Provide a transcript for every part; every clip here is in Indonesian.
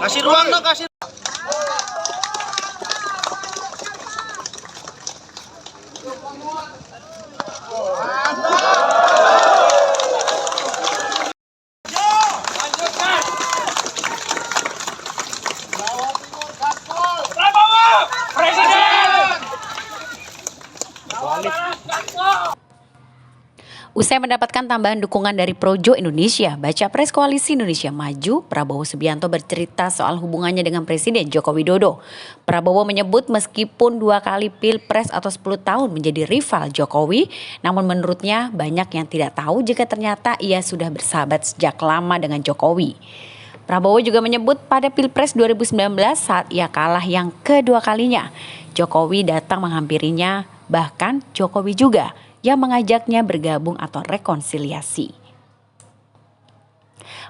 Kasih ruang dong, kasih. Usai mendapatkan tambahan dukungan dari Projo Indonesia, Baca Pres Koalisi Indonesia Maju, Prabowo Subianto bercerita soal hubungannya dengan Presiden Joko Widodo. Prabowo menyebut meskipun 2 kali Pilpres atau 10 tahun menjadi rival Jokowi, namun menurutnya banyak yang tidak tahu jika ternyata ia sudah bersahabat sejak lama dengan Jokowi. Prabowo juga menyebut pada Pilpres 2019 saat ia kalah yang kedua kalinya, Jokowi datang menghampirinya, bahkan Jokowi juga yang mengajaknya bergabung atau rekonsiliasi.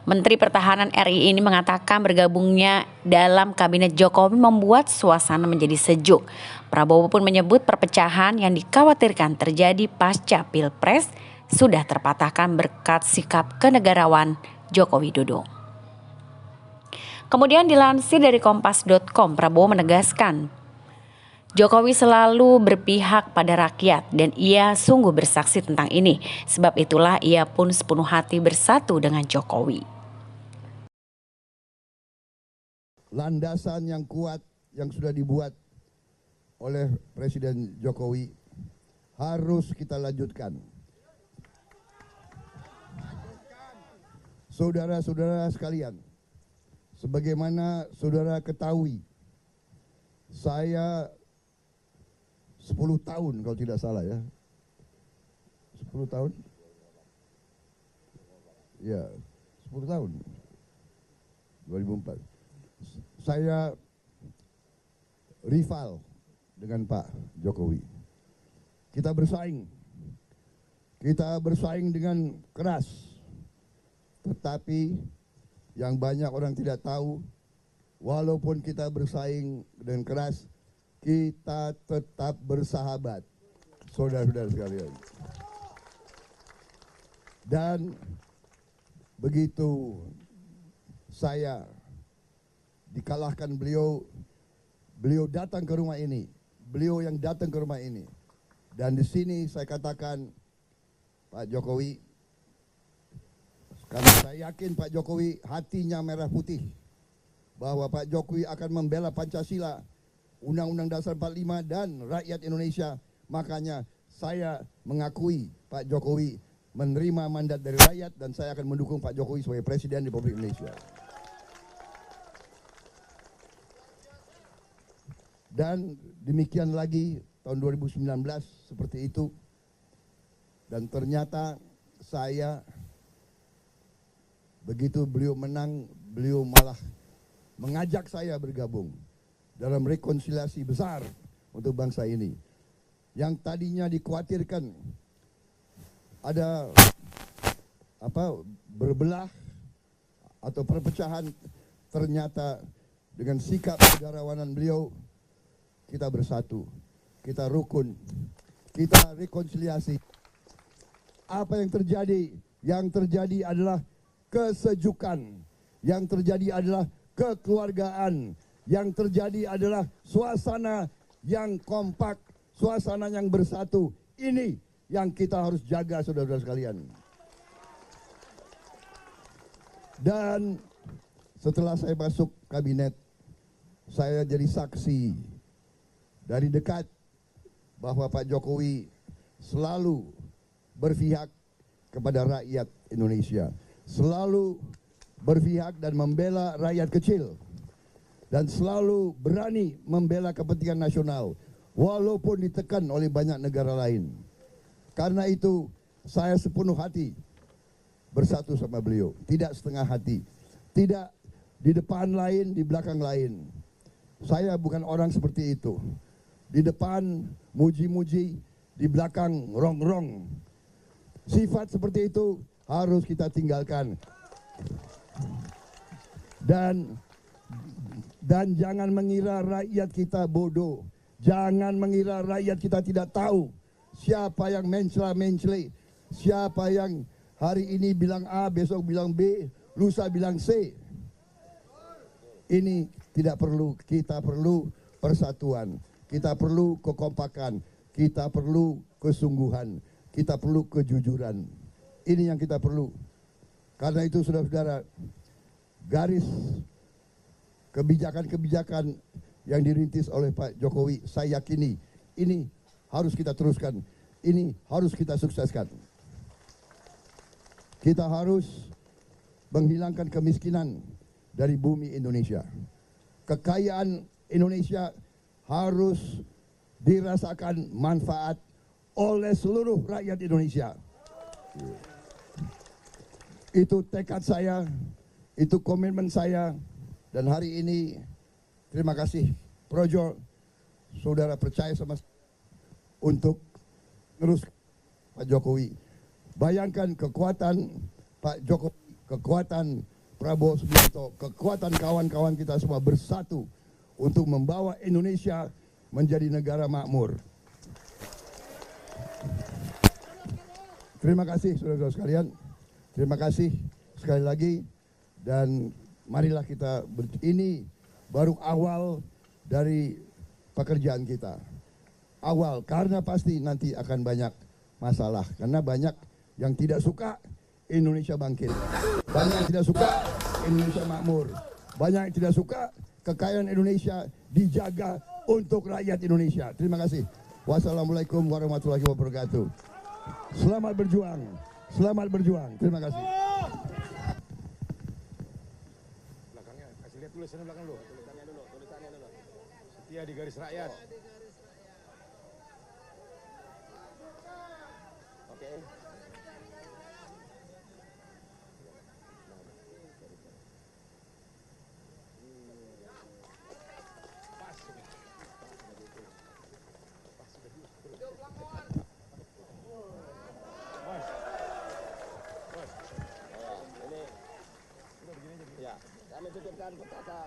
Menteri Pertahanan RI ini mengatakan bergabungnya dalam kabinet Jokowi membuat suasana menjadi sejuk. Prabowo pun menyebut perpecahan yang dikhawatirkan terjadi pasca Pilpres sudah terpatahkan berkat sikap kenegarawan Joko Widodo. Kemudian dilansir dari kompas.com, Prabowo menegaskan Jokowi selalu berpihak pada rakyat dan ia sungguh bersaksi tentang ini. Sebab itulah ia pun sepenuh hati bersatu dengan Jokowi. Landasan yang kuat yang sudah dibuat oleh Presiden Jokowi harus kita lanjutkan. Saudara-saudara sekalian, sebagaimana saudara ketahui, saya 10 tahun kalau tidak salah ya. 10 tahun? Ya, 10 tahun. 2004. Saya rival dengan Pak Jokowi. Kita bersaing. Kita bersaing dengan keras. Tetapi yang banyak orang tidak tahu, walaupun kita bersaing dengan keras, kita tetap bersahabat, saudara-saudara sekalian. Dan begitu saya dikalahkan beliau datang ke rumah ini, beliau yang datang ke rumah ini. Dan di sini saya katakan, Pak Jokowi, karena saya yakin Pak Jokowi hatinya merah putih, bahwa Pak Jokowi akan membela Pancasila, Undang-Undang Dasar 45 dan rakyat Indonesia. Makanya saya mengakui Pak Jokowi menerima mandat dari rakyat dan saya akan mendukung Pak Jokowi sebagai Presiden Republik Indonesia. Dan demikian lagi tahun 2019 seperti itu. Dan ternyata saya begitu beliau menang, beliau malah mengajak saya bergabung dalam rekonsiliasi besar untuk bangsa ini. Yang tadinya dikhawatirkan ada berbelah atau perpecahan, ternyata dengan sikap negarawanan beliau kita bersatu, kita rukun, kita rekonsiliasi. Apa yang terjadi? Yang terjadi adalah kesejukan, yang terjadi adalah kekeluargaan, yang terjadi adalah suasana yang kompak, suasana yang bersatu. Ini yang kita harus jaga, saudara-saudara sekalian. Dan setelah saya masuk kabinet, saya jadi saksi dari dekat bahwa Pak Jokowi selalu berpihak kepada rakyat Indonesia, selalu berpihak dan membela rakyat kecil, dan selalu berani membela kepentingan nasional walaupun ditekan oleh banyak negara lain. Karena itu saya sepenuh hati bersatu sama beliau, tidak setengah hati, tidak di depan lain, di belakang lain. Saya bukan orang seperti itu. Di depan muji-muji, di belakang rong-rong. Sifat seperti itu harus kita tinggalkan. Dan jangan mengira rakyat kita bodoh. Jangan mengira rakyat kita tidak tahu siapa yang mencela-mencela, siapa yang hari ini bilang A, besok bilang B, lusa bilang C. Ini tidak perlu, kita perlu persatuan, kita perlu kekompakan, kita perlu kesungguhan, kita perlu kejujuran. Ini yang kita perlu. Karena itu saudara-saudara, garis kebijakan-kebijakan yang dirintis oleh Pak Jokowi, saya yakini ini harus kita teruskan, ini harus kita sukseskan. Kita harus menghilangkan kemiskinan dari bumi Indonesia. Kekayaan Indonesia harus dirasakan manfaat oleh seluruh rakyat Indonesia. Itu tekad saya, itu komitmen saya, dan hari ini terima kasih Projo, saudara percaya sama untuk terus Pak Jokowi. Bayangkan kekuatan Pak Jokowi, kekuatan Prabowo Subianto, kekuatan kawan-kawan kita semua bersatu untuk membawa Indonesia menjadi negara makmur. Terima kasih saudara-saudara sekalian. Terima kasih sekali lagi, dan marilah kita ini baru awal dari pekerjaan kita. Awal, karena pasti nanti akan banyak masalah, karena banyak yang tidak suka Indonesia bangkit, banyak yang tidak suka Indonesia makmur, banyak yang tidak suka kekayaan Indonesia dijaga untuk rakyat Indonesia. Terima kasih. Wassalamualaikum warahmatullahi wabarakatuh. Selamat berjuang, selamat berjuang. Terima kasih. Belakangnya, kasih lihat tulisannya belakang dulu. Tulisannya dulu. Setia di garis rakyat. Oke. Ya, kami cukupkan kata